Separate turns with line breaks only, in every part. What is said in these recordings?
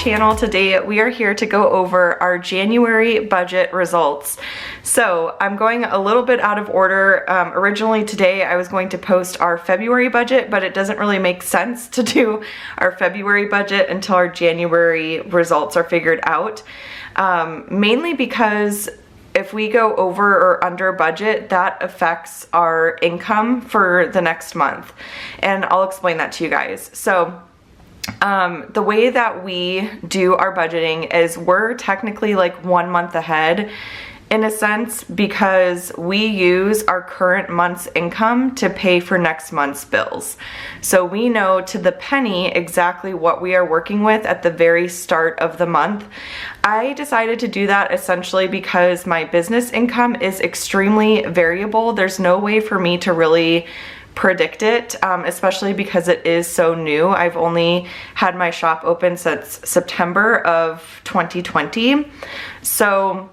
channel. Today we are here to go over our January budget results. So I'm going a little bit out of order. Originally today I was going to post our February budget, but it doesn't really make sense to do our February budget until our January results are figured out. Mainly because if we go over or under budget, that affects our income for the next month. And I'll explain that to you guys. So the way that we do our budgeting is we're technically like 1 month ahead in a sense, because we use our current month's income to pay for next month's bills. So we know to the penny exactly what we are working with at the very start of the month. I decided to do that essentially because my business income is extremely variable. There's no way for me to really predict it, especially because it is so new. I've only had my shop open since September of 2020. So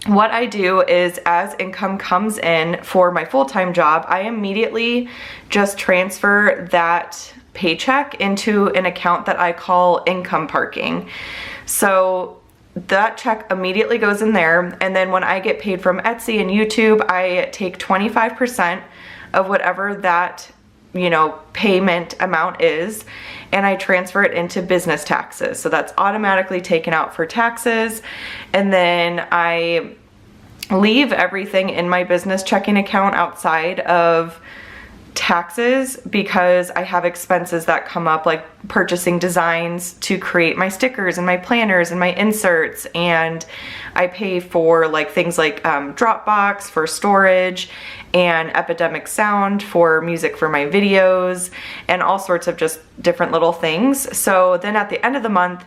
what I do is as income comes in for my full-time job, I immediately just transfer that paycheck into an account that I call income parking. So that check immediately goes in there, and then when I get paid from Etsy and YouTube, I take 25% of whatever that, payment amount is, and I transfer it into business taxes. So that's automatically taken out for taxes. And then I leave everything in my business checking account outside of taxes because I have expenses that come up, like purchasing designs to create my stickers and my planners and my inserts, and I pay for like things like Dropbox for storage and Epidemic Sound for music for my videos and all sorts of just different little things. So then at the end of the month,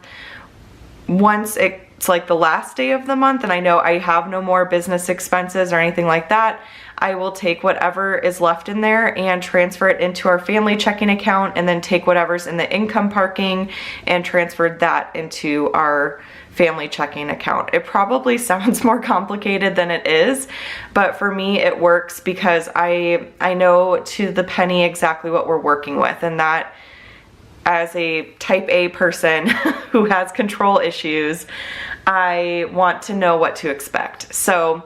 once it's like the last day of the month and I know I have no more business expenses or anything like that, I will take whatever is left in there and transfer it into our family checking account, and then take whatever's in the income parking and transfer that into our family checking account. It probably sounds more complicated than it is, but for me it works because I know to the penny exactly what we're working with, and that as a type A person who has control issues, I want to know what to expect. So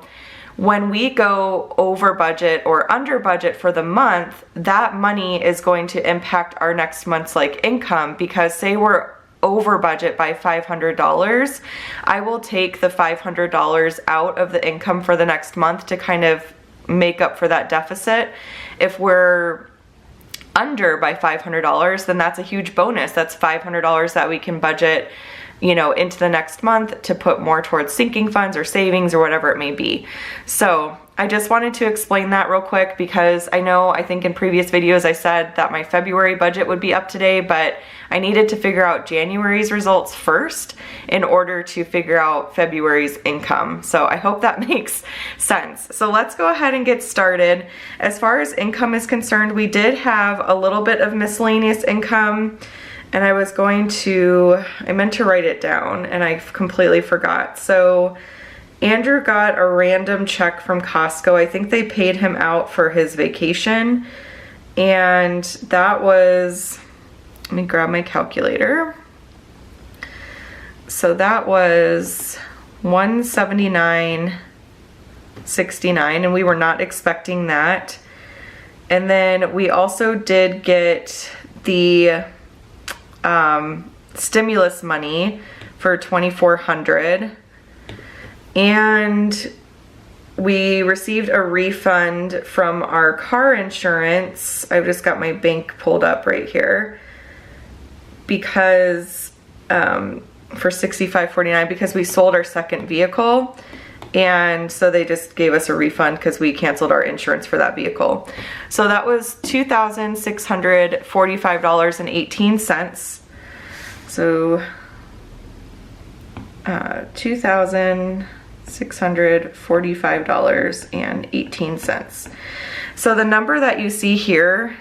when we go over budget or under budget for the month, that money is going to impact our next month's income, because say we're over budget by $500, I will take the $500 out of the income for the next month to kind of make up for that deficit. If we're under by $500, then that's a huge bonus. That's $500 that we can budget, into the next month to put more towards sinking funds or savings or whatever it may be. So I just wanted to explain that real quick because I think in previous videos I said that my February budget would be up today, but I needed to figure out January's results first in order to figure out February's income. So I hope that makes sense. So let's go ahead and get started. As far as income is concerned, we did have a little bit of miscellaneous income, and I meant to write it down and I completely forgot. So Andrew got a random check from Costco. I think they paid him out for his vacation, and that was, let me grab my calculator. So that was $179.69, and we were not expecting that. And then we also did get the stimulus money for $2,400, and we received a refund from our car insurance. I've just got my bank pulled up right here, because for $65.49 because we sold our second vehicle, and so they just gave us a refund because we canceled our insurance for that vehicle. So that was $2,645.18. So $2,645.18. So the number that you see here,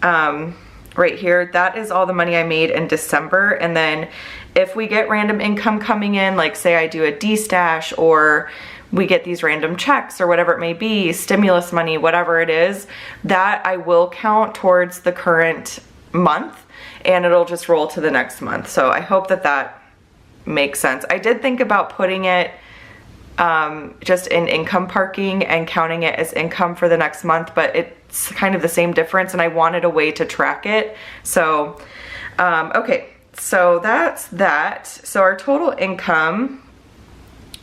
right here, that is all the money I made in December. And then if we get random income coming in, like say I do a D-stash, or we get these random checks or whatever it may be, stimulus money, whatever it is, that I will count towards the current month, and it'll just roll to the next month. So I hope that that make sense. I did think about putting it just in income parking and counting it as income for the next month, but it's kind of the same difference and I wanted a way to track it. So, okay, so that's that. So our total income,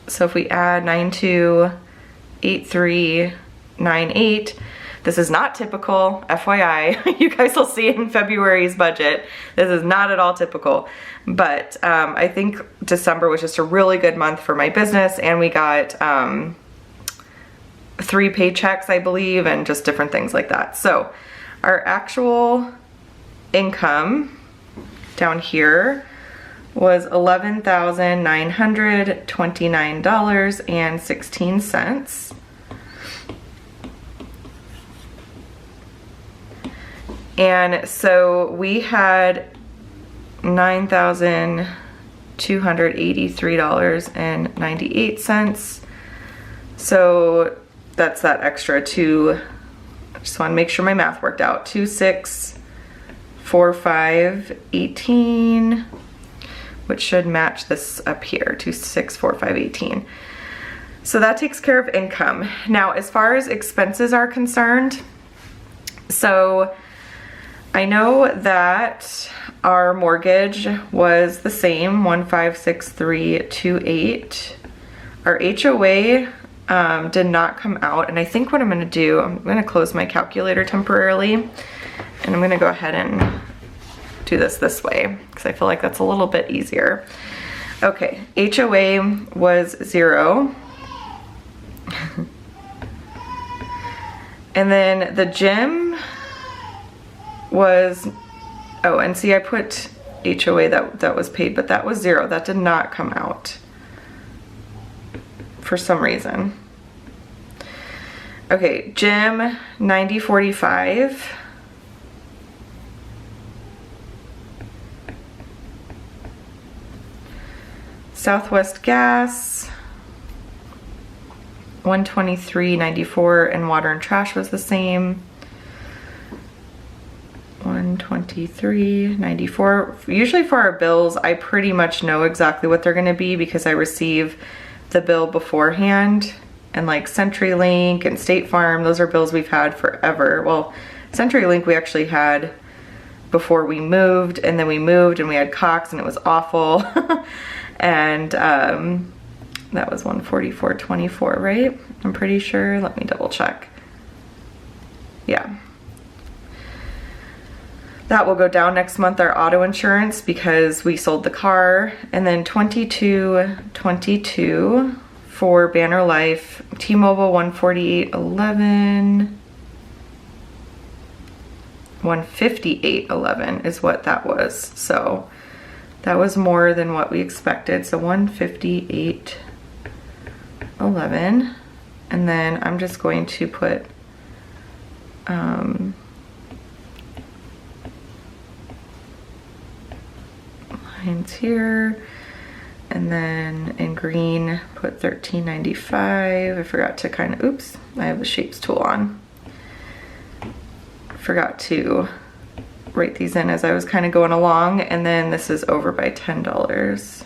so if we add 928398, this is not typical, FYI. You guys will see in February's budget. This is not at all typical. But I think December was just a really good month for my business, and we got 3 paychecks, I believe, and just different things like that. So our actual income down here was $11,929.16. And so we had $9,283.98. So that's that extra two. I just want to make sure my math worked out. 264518, which should match this up here, 264518. So that takes care of income. Now, as far as expenses are concerned, so I know that our mortgage was the same, 156328. Our HOA did not come out, and I think what I'm gonna do, I'm gonna close my calculator temporarily, and I'm gonna go ahead and do this way, because I feel like that's a little bit easier. Okay, HOA was 0. And then the gym was, oh, and see, I put HOA that was paid, but that was 0. That did not come out for some reason. Okay, gym 9045. Southwest gas 123.94, and water and trash was the same. 123.94. Usually for our bills, I pretty much know exactly what they're gonna be because I receive the bill beforehand. And like CenturyLink and State Farm, those are bills we've had forever. Well, CenturyLink we actually had before we moved, and then we moved and we had Cox and it was awful. And that was 144.24, right? I'm pretty sure. Let me double check. Yeah. That will go down next month, our auto insurance, because we sold the car. And then 2222 for Banner Life. T-Mobile 148.11. 158.11 is what that was. So that was more than what we expected. So 158.11. And then I'm just going to put lines here, and then in green put 1395. I forgot to kind of, oops, I have the shapes tool on. Forgot to write these in as I was kind of going along, and then this is over by $10.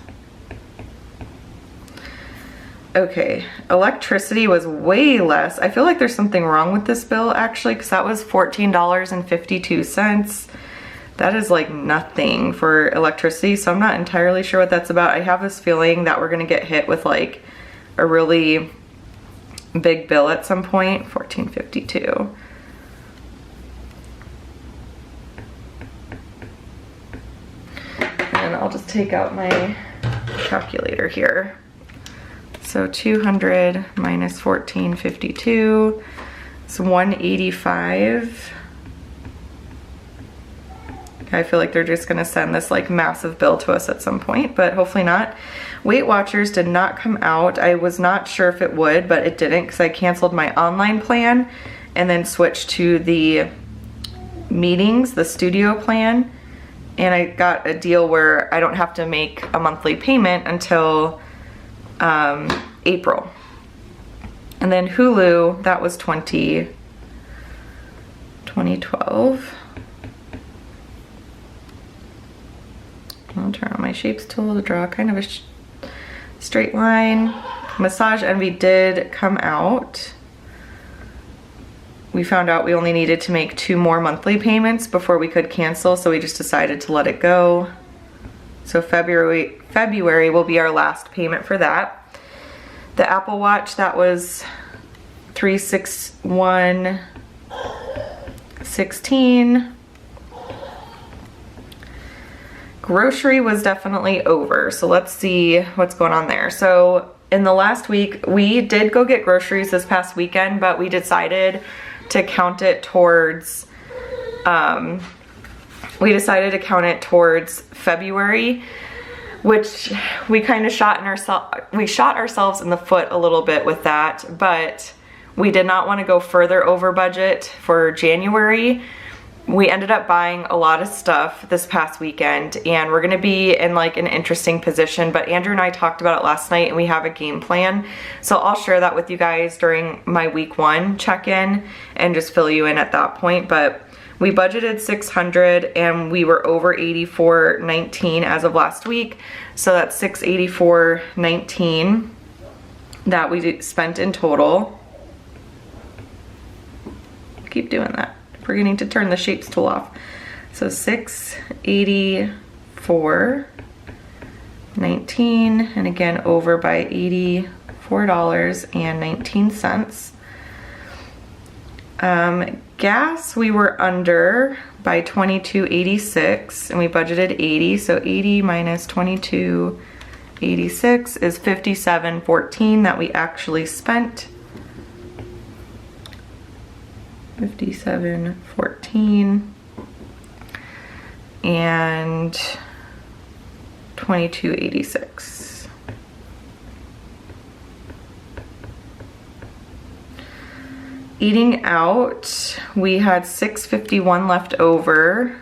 Okay, electricity was way less. I feel like there's something wrong with this bill actually, because that was $14.52. That is like nothing for electricity, so I'm not entirely sure what that's about. I have this feeling that we're gonna get hit with like a really big bill at some point. $14.52. And I'll just take out my calculator here. So 200 minus 14.52 is 185. I feel like they're just gonna send this like massive bill to us at some point, but hopefully not. Weight Watchers did not come out. I was not sure if it would, but it didn't, because I canceled my online plan and then switched to the meetings, the studio plan. And I got a deal where I don't have to make a monthly payment until April. And then Hulu, that was 2012. I'll turn on my shapes tool to draw kind of a straight line. Massage Envy did come out. We found out we only needed to make 2 more monthly payments before we could cancel, so we just decided to let it go. So February will be our last payment for that. The Apple Watch, that was $361.16. Grocery was definitely over, so let's see what's going on there. So in the last week, we did go get groceries this past weekend, but we decided to count it towards February, which we kind of shot ourselves in the foot a little bit with that, but we did not want to go further over budget for January. We ended up buying a lot of stuff this past weekend, and we're gonna be in like an interesting position, but Andrew and I talked about it last night and we have a game plan. So I'll share that with you guys during my week 1 check-in and just fill you in at that point. But we budgeted $600 and we were over $84.19 as of last week. So that's $684.19 that we spent in total. Keep doing that. Forgetting to turn the shapes tool off. So $684.19, and again over by $84.19. Gas, we were under by $22.86 and we budgeted $80, so 80 minus $22.86 is $57.14 that we actually spent. $57.14 and $22.86. Eating out, we had $6.51 left over.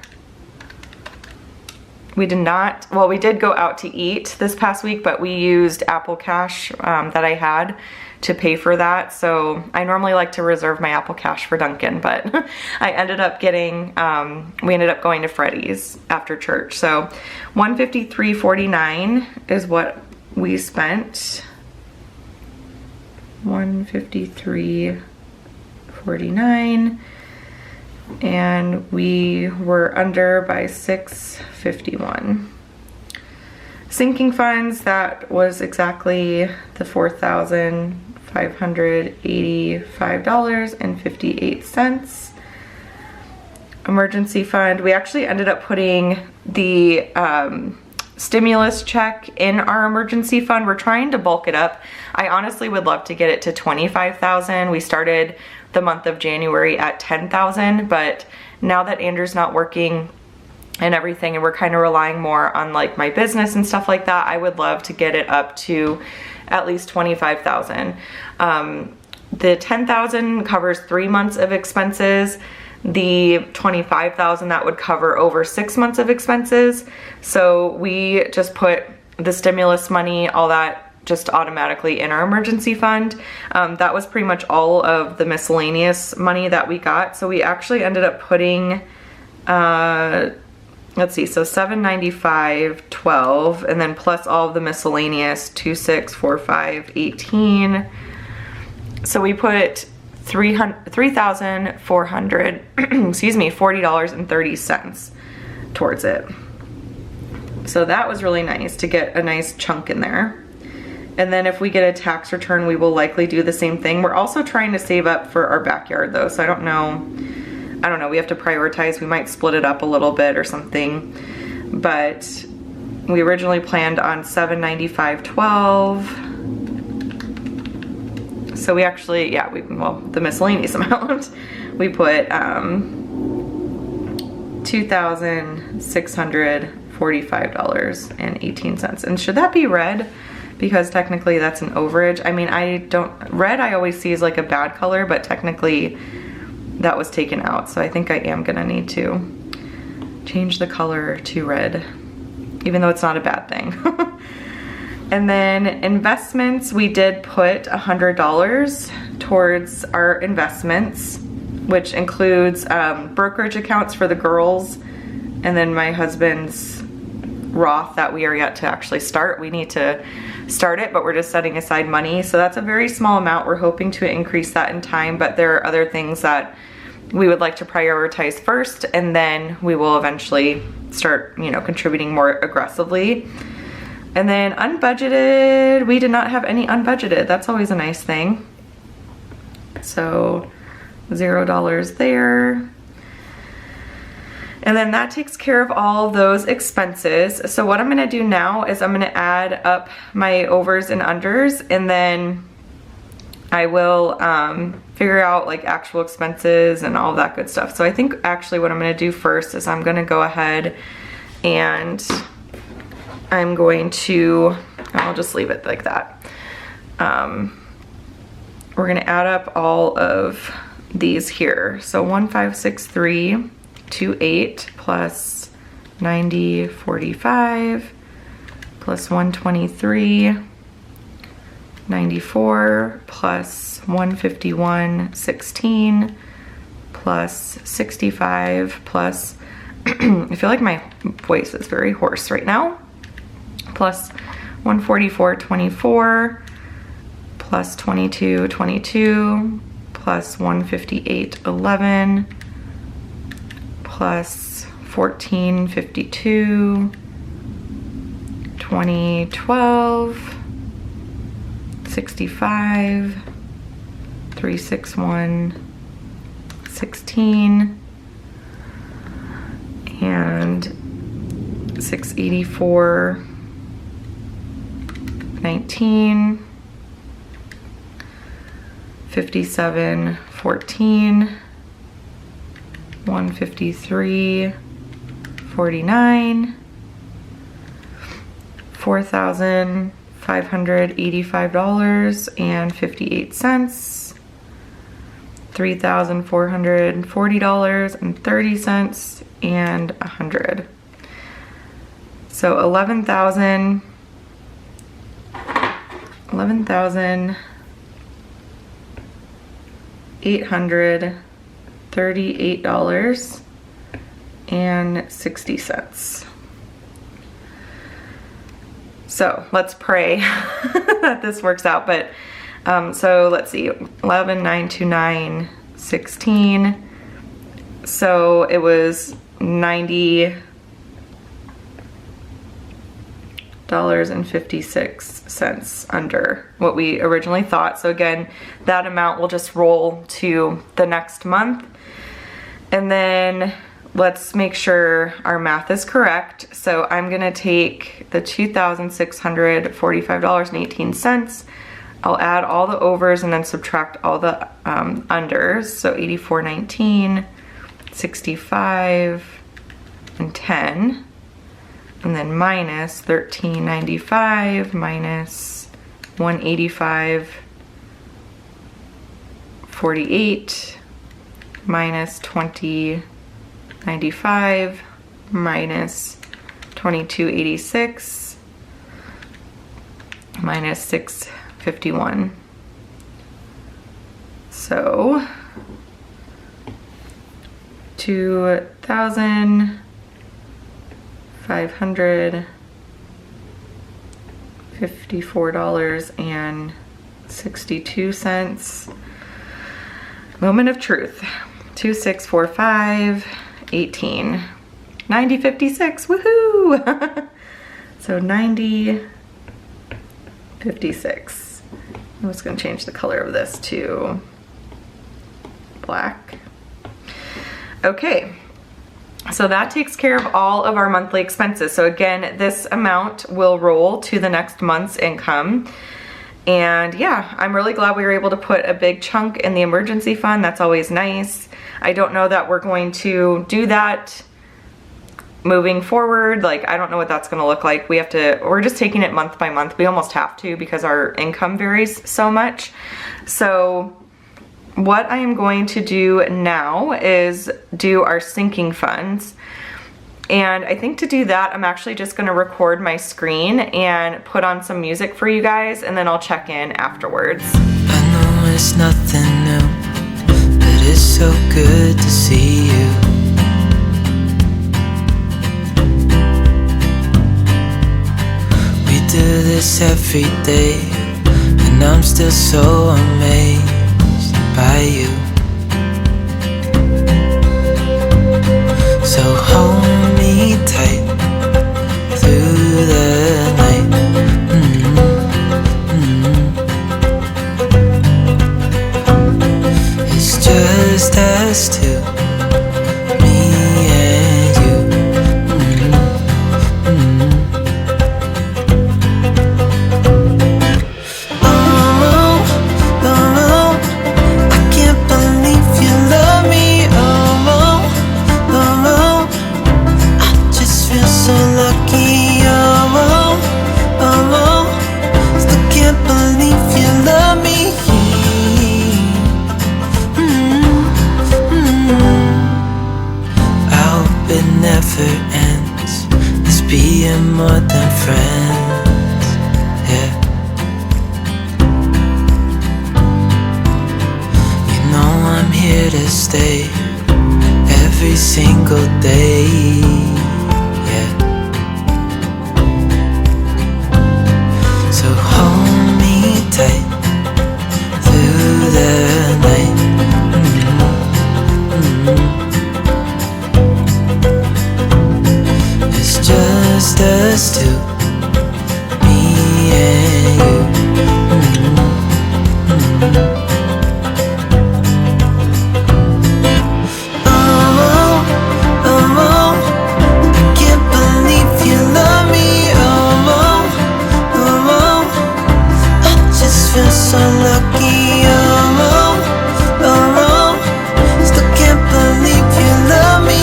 We did not, well, we did go out to eat this past week, but we used Apple Cash that I had to pay for that. So I normally like to reserve my Apple Cash for Dunkin', but I ended up getting, we ended up going to Freddy's after church. So $153.49 is what we spent. $153.49, and we were under by $651. Sinking funds, that was exactly the $4,585.58. Emergency fund, we actually ended up putting the stimulus check in our emergency fund. We're trying to bulk it up. I honestly would love to get it to $25,000. We started the month of January at $10,000, but now that Andrew's not working and everything, and we're kind of relying more on like my business and stuff like that, I would love to get it up to at least $25,000. The $10,000 covers 3 months of expenses. The $25,000, that would cover over 6 months of expenses. So we just put the stimulus money, all that, just automatically in our emergency fund. That was pretty much all of the miscellaneous money that we got. So we actually ended up putting, let's see, so $795.12, and then plus all of the miscellaneous, $2,645.18. So we put $3,400, excuse me, $40.30 towards it. So that was really nice to get a nice chunk in there. And then if we get a tax return, we will likely do the same thing. We're also trying to save up for our backyard though, so I don't know, we have to prioritize. We might split it up a little bit or something, but we originally planned on $795.12. So we actually, yeah, well, the miscellaneous amount, we put $2,645.18. And should that be red? Because technically that's an overage. I mean, red I always see as like a bad color, but technically that was taken out. So I think I am gonna need to change the color to red, even though it's not a bad thing. And then investments, we did put $100 towards our investments, which includes brokerage accounts for the girls, and then my husband's Roth that we are yet to actually start. We need to start it, but we're just setting aside money. So that's a very small amount. We're hoping to increase that in time, but there are other things that we would like to prioritize first, and then we will eventually start, you know, contributing more aggressively. And then unbudgeted, we did not have any unbudgeted. That's always a nice thing. So $0 there. And then that takes care of all of those expenses. So what I'm gonna do now is I'm gonna add up my overs and unders, and then I will figure out like actual expenses and all of that good stuff. So I think actually what I'm gonna do first is I'm gonna go ahead and I'm going to, I'll just leave it like that. We're gonna add up all of these here. So 156328 plus 9045 plus 123 94 plus 15116 plus 65 plus I feel like my voice is very hoarse right now, plus 144.24 plus 22.22 plus 158.11 plus 14.52 2012 65 361 16 and 684 19 57 14 153 49 $4,585.58 $3,440.30 and 100. So 11,838.60. So let's pray that this works out. But so let's see, 11,929, 16. So it was $90.56 under what we originally thought. So again, that amount will just roll to the next month. And then let's make sure our math is correct. So I'm gonna take the $2,645.18. I'll add all the overs and then subtract all the unders. So 84.19, 65, and 10. And then minus 13.95 minus 185.48 minus 20.95 minus 22.86 minus 651. So 2,554.62. Moment of truth. 2645.18. 90.56. Woohoo! So 90.56. I'm just going to change the color of this to black. Okay. So that takes care of all of our monthly expenses. So again, this amount will roll to the next month's income. And yeah, I'm really glad we were able to put a big chunk in the emergency fund. That's always nice. I don't know that we're going to do that moving forward. Like, I don't know what that's gonna look like. We're just taking it month by month. We almost have to because our income varies so much. So what I am going to do now is do our sinking funds. And I think to do that, I'm actually just gonna record my screen and put on some music for you guys, and then I'll check in afterwards.
I know it's nothing new, but it's so good to see you. do this every day, and I'm still so amazed by you. So hold me tight through the night. It's just us two, me and you. More than friends, yeah. You know I'm here to stay every single day, yeah. So hold me tight through the night. It's just us two, me and you. I can't believe you love me. I just feel so lucky. Still can't believe you love me.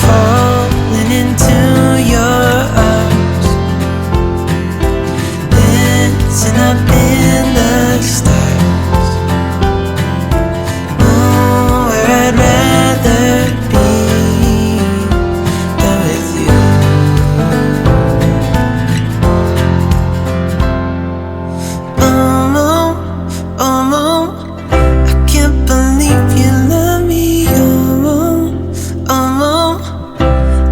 Falling into your arms, dancing up in the stars. Oh, where I'd rather be than with you. I can't believe you love me.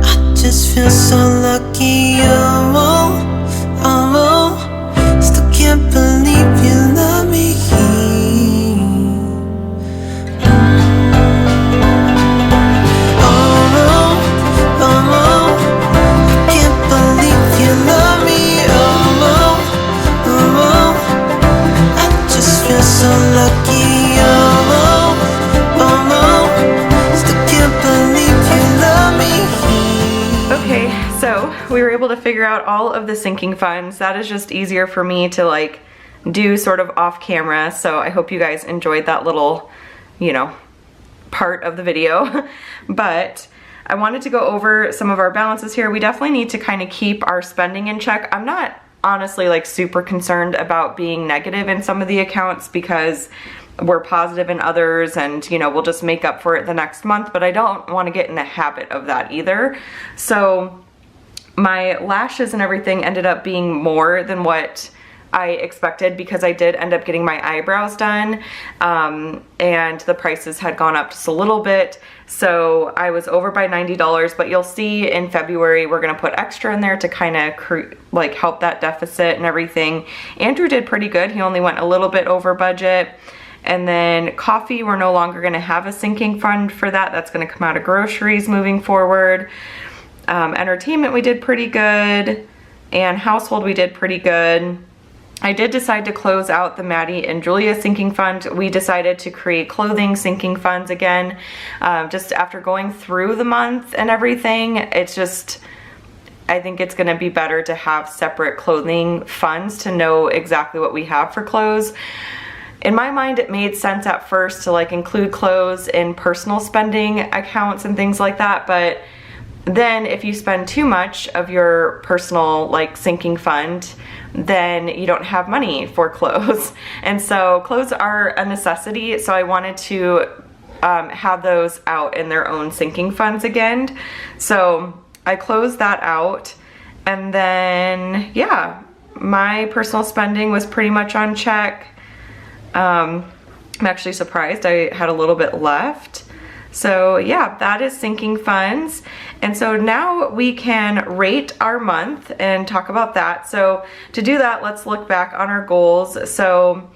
I just feel so lucky. Still can't believe you love me. I can't believe you love me. I just feel so lucky. Still can't believe you love me.
Okay, so we were able to figure out all of the sinking funds. That is just easier for me to like do sort of off camera. So I hope you guys enjoyed that little, you know, part of the video. But I wanted to go over some of our balances here. We definitely need to kind of keep our spending in check. I'm not honestly like super concerned about being negative in some of the accounts because we're positive in others, and you know, we'll just make up for it the next month, but I don't want to get in the habit of that either. So my lashes and everything ended up being more than what I expected because I did end up getting my eyebrows done, and the prices had gone up just a little bit, so I was over by $90. But you'll see in February we're gonna put extra in there to kind of like help that deficit and everything. Andrew did pretty good. He only went a little bit over budget. And then coffee, we're no longer gonna have a sinking fund for that. That's gonna come out of groceries moving forward. Entertainment, we did pretty good. And household, we did pretty good. I did decide to close out the Maddie and Julia sinking fund. We decided to create clothing sinking funds again. Just after going through the month and everything, it's just, I think it's gonna be better to have separate clothing funds to know exactly what we have for clothes. In my mind, it made sense at first to like include clothes in personal spending accounts and things like that, but then if you spend too much of your personal like sinking fund, then you don't have money for clothes. And so clothes are a necessity, so I wanted to have those out in their own sinking funds again. So I closed that out, and then yeah, my personal spending was pretty much on check. I'm actually surprised I had a little bit left. So yeah, that is sinking funds. And so now we can rate our month and talk about that. So to do that, let's look back on our goals. So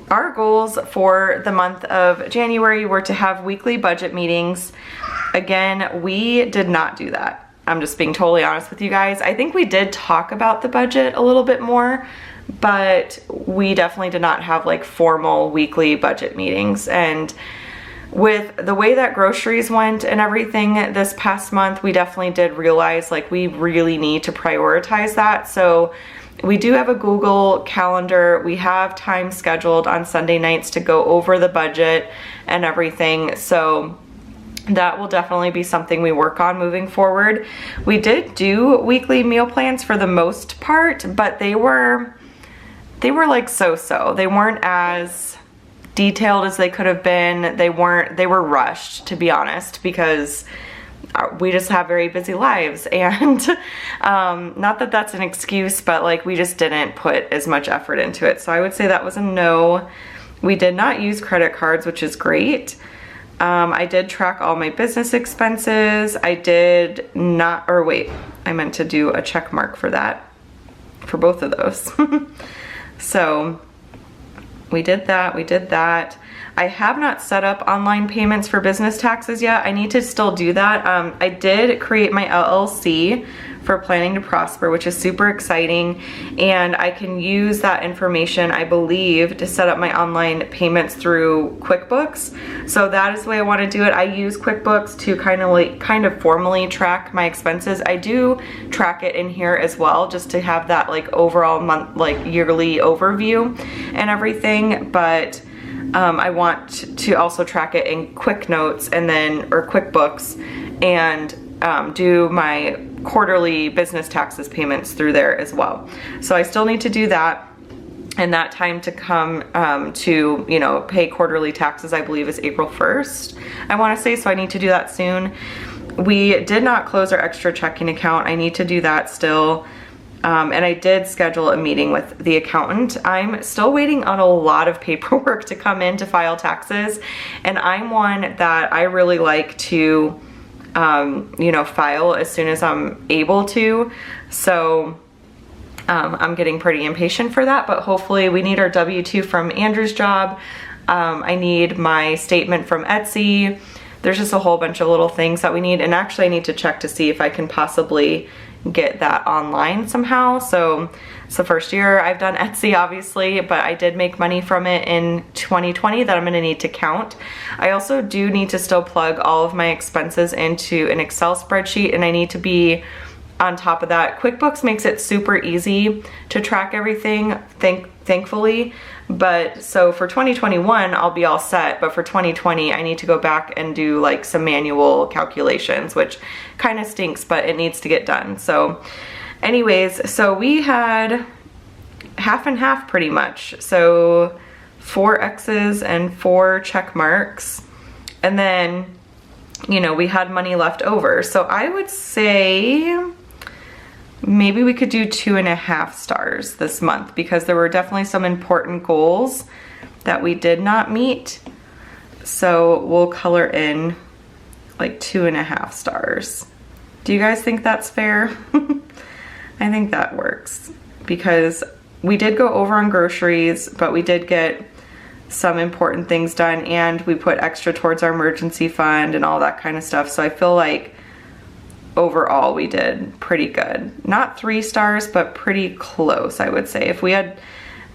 our goals for the month of January were to have weekly budget meetings. Again, we did not do that. I'm just being totally honest with you guys. I think we did talk about the budget a little bit more, but we definitely did not have like formal weekly budget meetings. And with the way that groceries went and everything this past month, we definitely did realize like we really need to prioritize that. So we do have a Google Calendar. We have time scheduled on Sunday nights to go over the budget and everything. So that will definitely be something we work on moving forward. We did do weekly meal plans for the most part, but they were like so-so. They weren't as detailed as they could have been. They were rushed, to be honest, because we just have very busy lives, and not that that's an excuse, but like we just didn't put as much effort into it. So I would say that was a no. We did not use credit cards, which is great. I did track all my business expenses. I did not, or wait, I meant to do a check mark for that, for both of those. So we did that. I have not set up online payments for business taxes yet. I need to still do that. I did create my LLC for Planning to Prosper, which is super exciting. And I can use that information, I believe, to set up my online payments through QuickBooks. So that is the way I want to do it. I use QuickBooks to kind of formally track my expenses. I do track it in here as well, just to have that like overall month, like yearly overview and everything. But I want to also track it in Goodnotes or QuickBooks, and do my quarterly business taxes payments through there as well. So I still need to do that, and that time to come to, you know, pay quarterly taxes, I believe, is April 1st, I want to say. So I need to do that soon. We did not close our extra checking account. I need to do that still. And I did schedule a meeting with the accountant. I'm still waiting on a lot of paperwork to come in to file taxes, and I'm one that I really like to you know, file as soon as I'm able to. So I'm getting pretty impatient for that, but hopefully we need our W-2 from Andrew's job. I need my statement from Etsy. There's just a whole bunch of little things that we need, and actually I need to check to see if I can possibly get that online somehow. So it's the first year I've done Etsy, obviously, but I did make money from it in 2020 that I'm gonna need to count. I also do need to still plug all of my expenses into an Excel spreadsheet, and I need to be on top of that. QuickBooks makes it super easy to track everything, thankfully. But so for 2021, I'll be all set, but for 2020, I need to go back and do like some manual calculations, which kind of stinks, but it needs to get done. So anyways, so we had half and half pretty much. So 4 X's and 4 check marks. And then, you know, we had money left over. So I would say maybe we could do 2.5 stars this month, because there were definitely some important goals that we did not meet. So we'll color in like 2.5 stars. Do you guys think that's fair? I think that works, because we did go over on groceries, but we did get some important things done, and we put extra towards our emergency fund and all that kind of stuff. So I feel like overall we did pretty good. Not 3 stars, but pretty close, I would say. If we had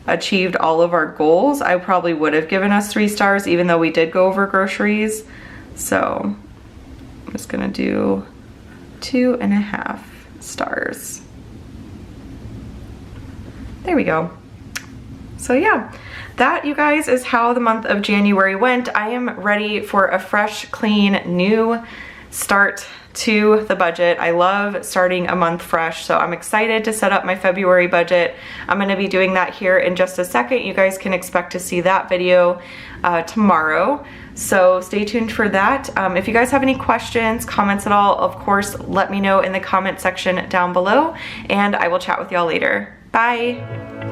achieved all of our goals, I probably would have given us 3 stars, even though we did go over groceries. So I'm just gonna do 2.5 stars. There we go. So yeah, that, you guys, is how the month of January went. I am ready for a fresh, clean, new start to the budget. I love starting a month fresh, so I'm excited to set up my February budget. I'm going to be doing that here in just a second. You guys can expect to see that video tomorrow, so stay tuned for that. If you guys have any questions, comments at all, of course, let me know in the comment section down below, and I will chat with y'all later. Bye!